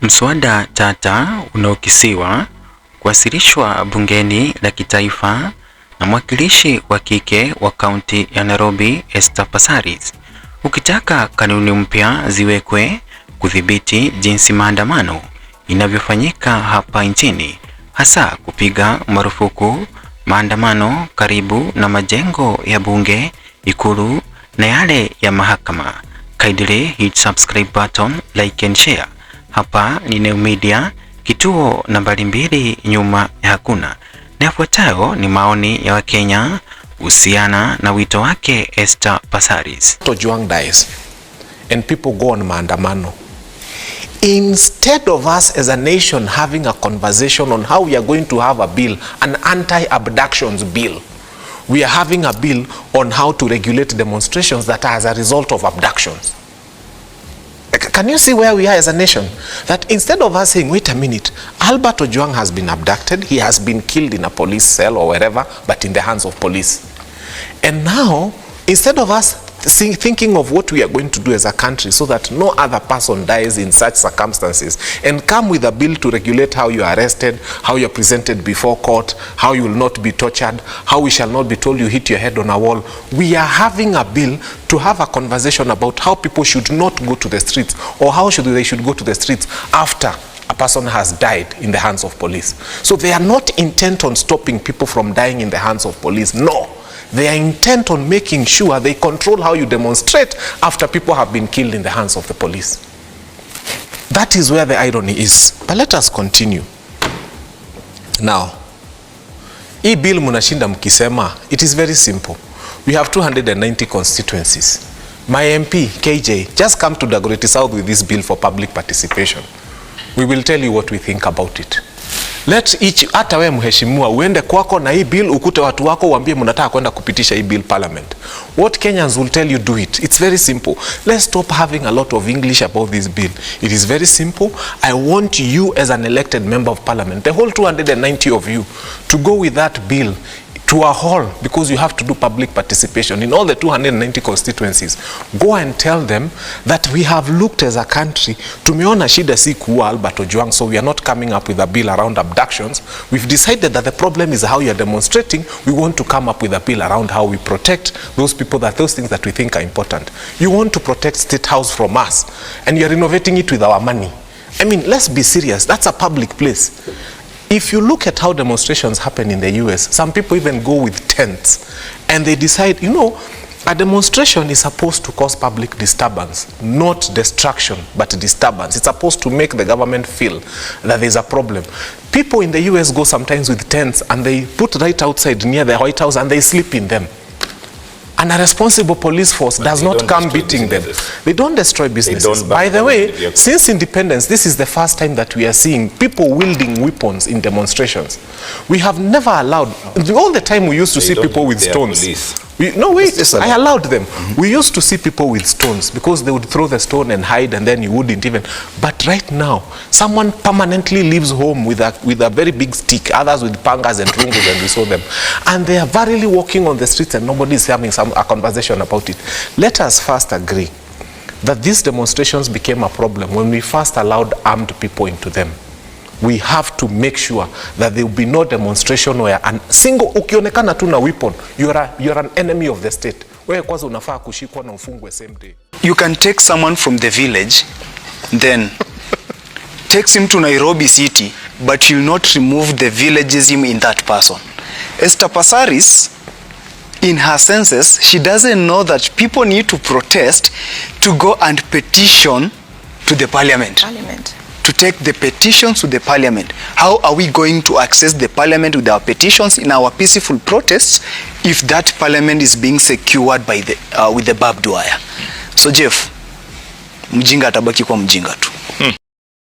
Mswada tata unaokisiwa kuwasilishwa bungeni la kitaifa na mwakilishi wa kike wa kaunti ya Nairobi Esther Passaris, ukitaka kanuni mpya ziwekwe kudhibiti jinsi maandamano inavyofanyika hapa nchini, hasa kupiga marufuku maandamano karibu na majengo ya bunge, ikulu na yale ya mahakama. Kindly hit subscribe button, like and share. Hapa ni New Media, kituo nambari 2 nyuma ya hakuna. Na yafuatayo ni maoni ya Wakenya kuhusiana na wito wake Esther Passaris. Juang dies and people go on maandamano. Instead of us as a nation having a conversation on how we are going to have a bill, an anti-abductions bill, we are having a bill on how to regulate demonstrations that are as a result of abductions. Can you see where we are as a nation? That instead of us saying, wait a minute, Albert Ojwang has been abducted, he has been killed in a police cell or wherever, but in the hands of police. And now, instead of us thinking of what we are going to do as a country so that no other person dies in such circumstances, and come with a bill to regulate how you are arrested, how you are presented before court, how you will not be tortured, how we shall not be told you hit your head on a wall. We are having a bill to have a conversation about how people should not go to the streets, or how they should go to the streets after a person has died in the hands of police. So they are not intent on stopping people from dying in the hands of police. No. They are intent on making sure they control how you demonstrate after people have been killed in the hands of the police. That is where the irony is. But let us continue. Now, hii bill munashinda mkisema, it is very simple. We have 290 constituencies. My MP, KJ, just come to Dagoretti South with this bill for public participation. We will tell you what we think about it. Let each, hata wewe mheshimiwa uende kwako na hii bill, ukute watu wako uambie mnataka kwenda kupitisha hii bill parliament. What Kenyans will tell you, do it. It's very simple. Let's stop having a lot of English about this bill. It is very simple. I want you as an elected member of parliament, the whole 290 of you, to go with that bill to a hall, because you have to do public participation in all the 290 constituencies. Go and tell them that we have looked as a country, tumeona shida si kuua Albert Ojwang, so we are not coming up with a bill around abductions. We've decided that the problem is how you are demonstrating. We want to come up with a bill around how we protect those people, those things that we think are important. You want to protect State House from us, and you're renovating it with our money. I mean, let's be serious. That's a public place. If you look at how demonstrations happen in the US, some people even go with tents and they decide, you know, a demonstration is supposed to cause public disturbance, not destruction, but disturbance. It's supposed to make the government feel that there's a problem. People in the US go sometimes with tents and they put right outside near the White House and they sleep in them. And a responsible police force does not come beating them. They don't destroy businesses. By the way, since independence, this is the first time that we are seeing people wielding weapons in demonstrations. We have never allowed, all the time we used to see people with stones. No, wait, I allowed them. We used to see people with stones because they would throw the stone and hide, and then you wouldn't even. But right now, someone permanently leaves home with a very big stick, others with pangas and rungus, and we saw them. And they are verily walking on the streets and nobody is having a conversation about it. Let us first agree that these demonstrations became a problem when we first allowed armed people into them. We have to make sure that there will be no demonstration where a single ukionekana tu na weapon, you're an enemy of the state. Wewe kwanza unafaa kushikwa na ufungwe same day. You can take someone from the village, then takes him to Nairobi city, but you'll not remove the villagism in that person. Esther Passaris, in her senses, she doesn't know that people need to protest to go and petition to the parliament. To take the petitions to the parliament. How are we going to access the parliament with our petitions in our peaceful protests if that parliament is being secured by with the barbed wire? So Jeff, mjinga atabaki kwa mjinga tu.